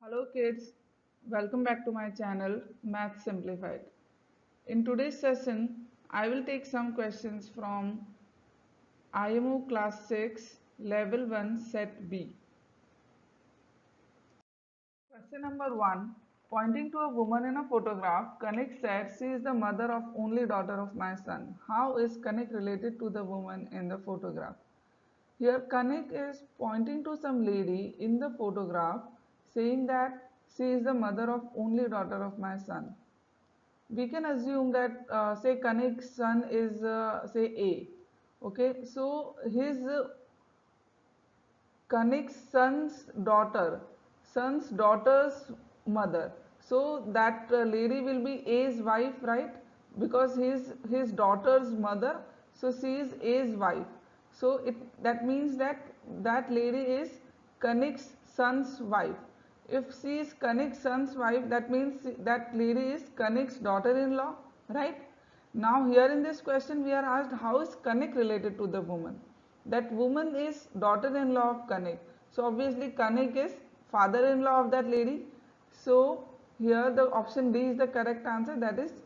Hello kids, welcome back to my channel Math Simplified. In today's session, I will take some questions from IMO Class 6 Level 1 Set B. Question number 1. Pointing to a woman in a photograph, Kanik said, "She is the mother of only daughter of my son." How is Kanik related to the woman in the photograph? Here Kanik is pointing to some lady in the photograph saying that she is the mother of only daughter of my son. We can assume that say Kanik's son is say A. Okay, so his Kanik's son's daughter's mother. So that lady will be A's wife, right? Because his daughter's mother. So she is A's wife. So that means that that lady is Kanik's son's wife. If she is Kanik's son's wife, that means that lady is Kanik's daughter-in-law, right? Now here in this question we are asked, how is Kanik related to the woman? That woman is daughter-in-law of Kanik. So obviously Kanik is father-in-law of that lady. So here the option D is the correct answer, that is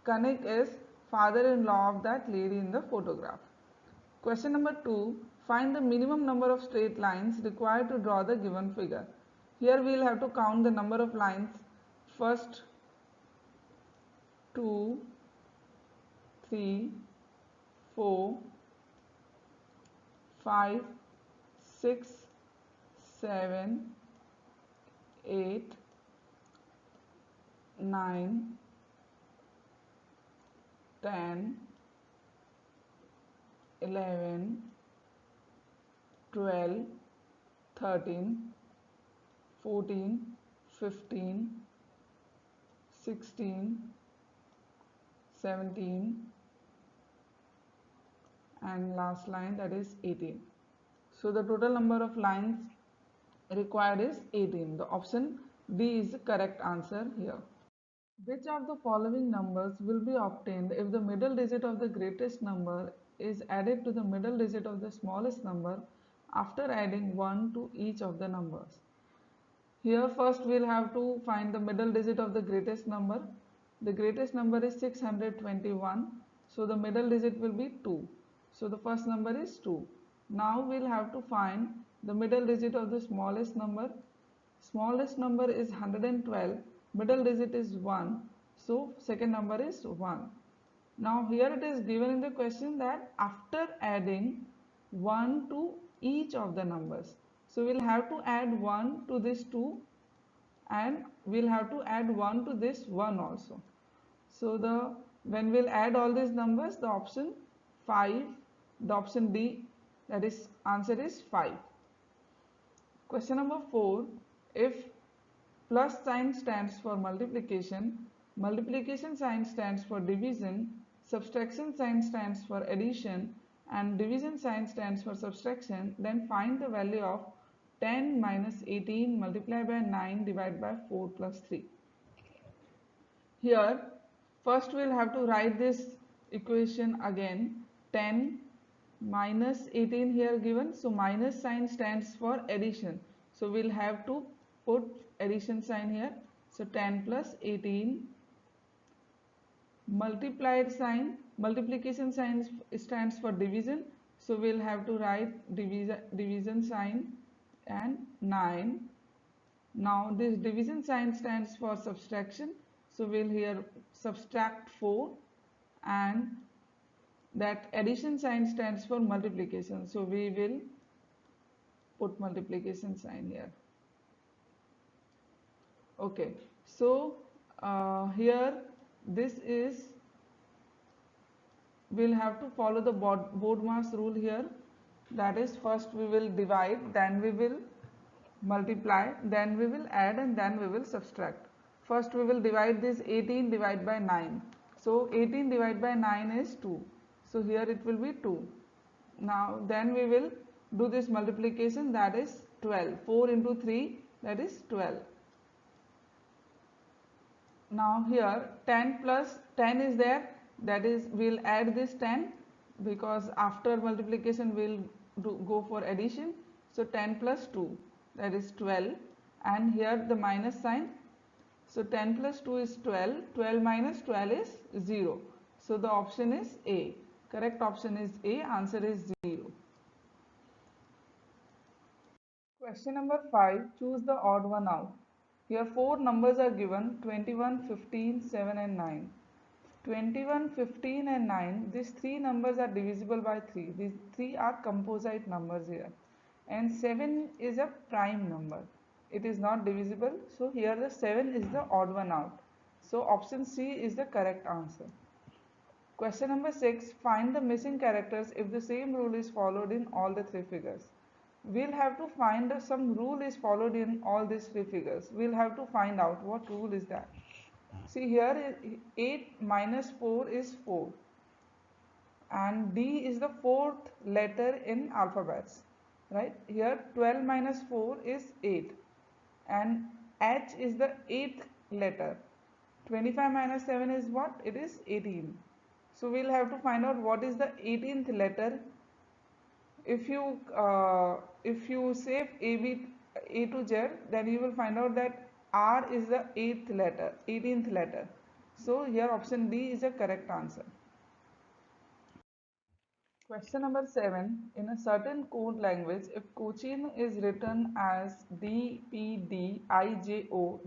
Kanik is father-in-law of that lady in the photograph. Question number 2. Find the minimum number of straight lines required to draw the given figure. Here we will have to count the number of lines. First 2, 3, 4, 5, 6, 7, 8, 9, 10, 11, 12, 13, 14, 15, 16, 17, and last line, that is 18. So the total number of lines required is 18. The option D is the correct answer here. Which of the following numbers will be obtained if the middle digit of the greatest number is added to the middle digit of the smallest number after adding 1 to each of the numbers? Here first we'll have to find the middle digit of the greatest number. The greatest number is 621. So the middle digit will be 2. So the first number is 2. Now we'll have to find the middle digit of the smallest number. Smallest number is 112. Middle digit is 1. So second number is 1. Now here it is given in the question that after adding 1 to each of the numbers. So we'll have to add 1 to this 2 and we'll have to add 1 to this 1 also. So when we'll add all these numbers, the option 5, the option D, that is answer is 5. Question number 4. If plus sign stands for multiplication, multiplication sign stands for division, subtraction sign stands for addition, and division sign stands for subtraction, then find the value of 10 minus 18 multiplied by 9 divided by 4 plus 3. Here first we'll have to write this equation again. 10 minus 18 here given, so minus sign stands for addition, so we'll have to put addition sign here. So 10 plus 18, multiplied sign, multiplication sign stands for division, so we'll have to write division sign and 9. Now this division sign stands for subtraction, so we'll here subtract 4, and that addition sign stands for multiplication, so we will put multiplication sign here. Okay, so here this is, we'll have to follow the BODMAS rule here, that is first we will divide, then we will multiply, then we will add, and then we will subtract. First we will divide this 18 divided by 9. So 18 divided by 9 is 2. So here it will be 2. Now then we will do this multiplication, that is 12. 4 into 3, that is 12. Now here 10 plus 10 is there, that is we'll add this 10 because after multiplication we'll go for addition. So 10 plus 2, that is 12. and here the minus sign. So 10 plus 2 is 12, 12 minus 12 is 0. So the option is A. Correct option is A, answer is 0. Question number 5, choose the odd one out. Here 4 numbers are given, 21, 15, 7 and 9. 21, 15 and 9, these 3 numbers are divisible by 3. These 3 are composite numbers here. And 7 is a prime number. It is not divisible. So here the 7 is the odd one out. So option C is the correct answer. Question number 6, find the missing characters if the same rule is followed in all the 3 figures. We'll have to find some rule is followed in all these 3 figures. We'll have to find out what rule is that. See here 8 minus 4 is 4 and D is the 4th letter in alphabets, right? Here 12 minus 4 is 8 and H is the 8th letter. 25 minus 7 is what? It is 18. So we'll have to find out what is the 18th letter. If you say A to Z, then you will find out that R is the 18th letter. So here option D is the correct answer. Question number 7. In a certain code language, if Cochin is written as DPDIJO,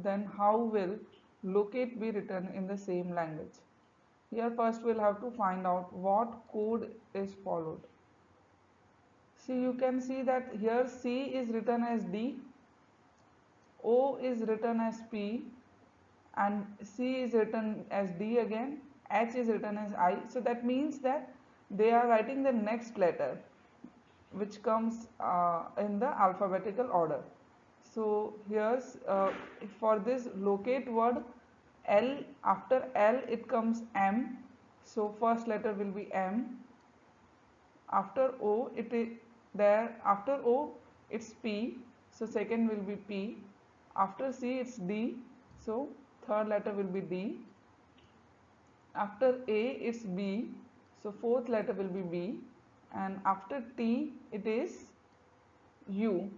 then how will locate be written in the same language? Here first we'll have to find out what code is followed. See, you can see that here C is written as D, O is written as P, and C is written as D again, H is written as I. So that means that they are writing the next letter which comes in the alphabetical order. So here's for this locate word, L, after L it comes M. So first letter will be M. After O it is there, after O it's P, so second will be P. After C it's D, so third letter will be D. After A it's B, so fourth letter will be B, and after T it is U.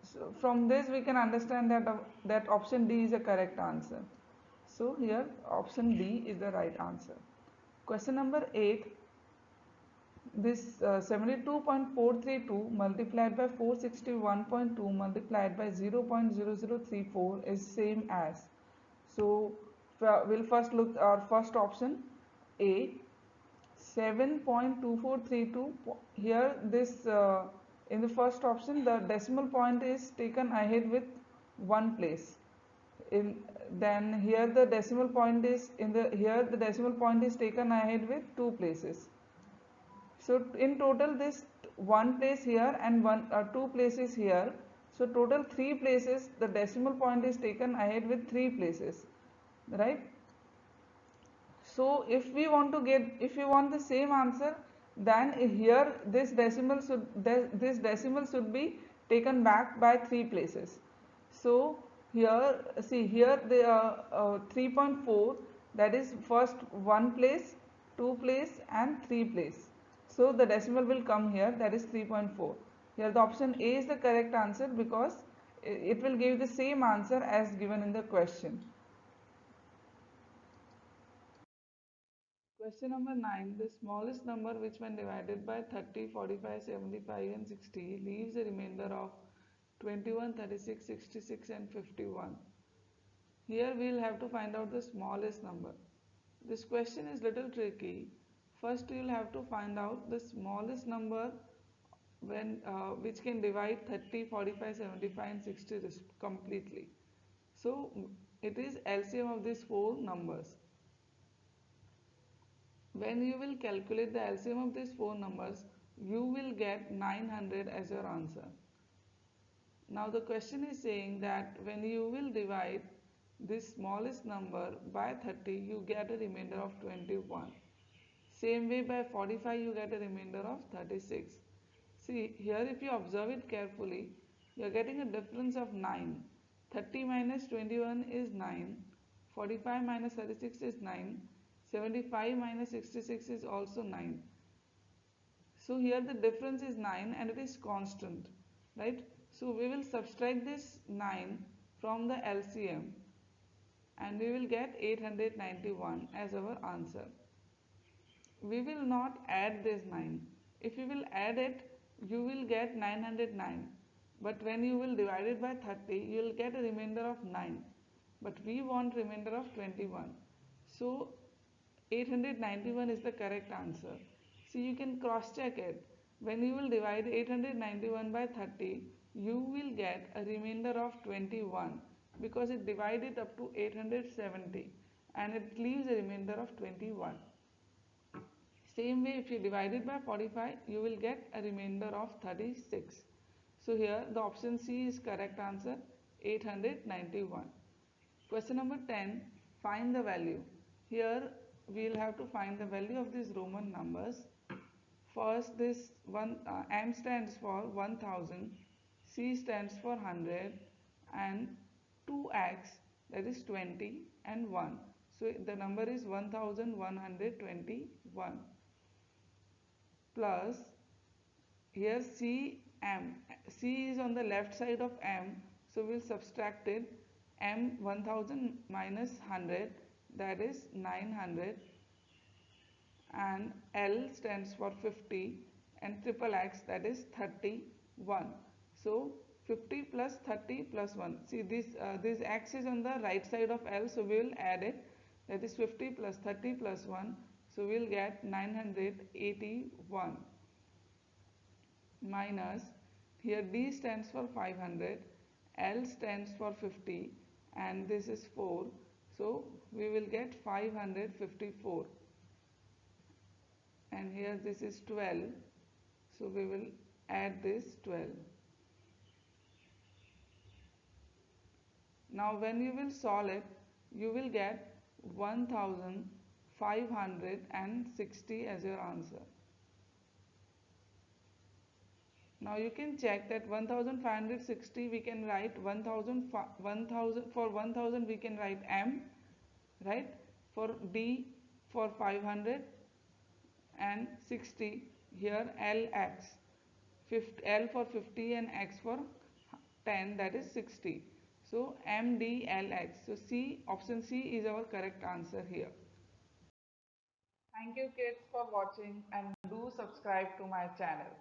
So from this we can understand that that option D is a correct answer. So here option D is the right answer. Question number 8. This 72.432 multiplied by 461.2 multiplied by 0.0034 is same as. So we'll first look our first option A, 7.2432. Here this in the first option the decimal point is taken ahead with one place. Then here the decimal point is the decimal point is taken ahead with two places. So in total this one place here and two places here. So total 3 places the decimal point is taken ahead with 3 places, right? So if we want the same answer, then here this decimal should be taken back by 3 places. So here see here the 3.4, that is first 1 place, 2 place and 3 place. So the decimal will come here, that is 3.4. Here the option A is the correct answer because it will give the same answer as given in the question. Question number 9. The smallest number which when divided by 30, 45, 75 and 60 leaves a remainder of 21, 36, 66 and 51. Here we will have to find out the smallest number. This question is little tricky. First you will have to find out the smallest number when which can divide 30, 45, 75 and 60 completely. So it is LCM of these 4 numbers. When you will calculate the LCM of these 4 numbers, you will get 900 as your answer. Now the question is saying that when you will divide this smallest number by 30, you get a remainder of 21. Same way by 45 you get a remainder of 36. See here if you observe it carefully, you are getting a difference of 9. 30 minus 21 is 9. 45 minus 36 is 9. 75 minus 66 is also 9. So here the difference is 9 and it is constant, right? So we will subtract this 9 from the LCM and we will get 891 as our answer. We will not add this 9. If you will add it, you will get 909. But when you will divide it by 30, you will get a remainder of 9. But we want remainder of 21. So 891 is the correct answer. So you can cross check it. When you will divide 891 by 30, you will get a remainder of 21 because it divided up to 870 and it leaves a remainder of 21. Same way, if you divide it by 45, you will get a remainder of 36. So here the option C is correct answer, 891. Question number 10, find the value. Here we will have to find the value of these Roman numbers. First, this one M stands for 1000, C stands for 100, and 2x, that is 20, and 1. So the number is 1121 plus here C is on the left side of M, so we'll subtract it. M 1000 minus 100, that is 900, and L stands for 50 and triple X, that is 31. So 50 plus 30 plus 1. See this X is on the right side of L, so we will add it. That is 50 plus 30 plus 1. So we will get 981 minus, here D stands for 500, L stands for 50, and this is 4. So we will get 554. And here this is 12, so we will add this 12. Now when you will solve it, you will get 1560 as your answer. Now you can check that 1560 we can write 1000 for 1000 we can write M, right? For D for 500 and 60, here LX, L for 50 and X for 10, that is 60. So MDLX. So C, option C is our correct answer here. Thank you kids for watching and do subscribe to my channel.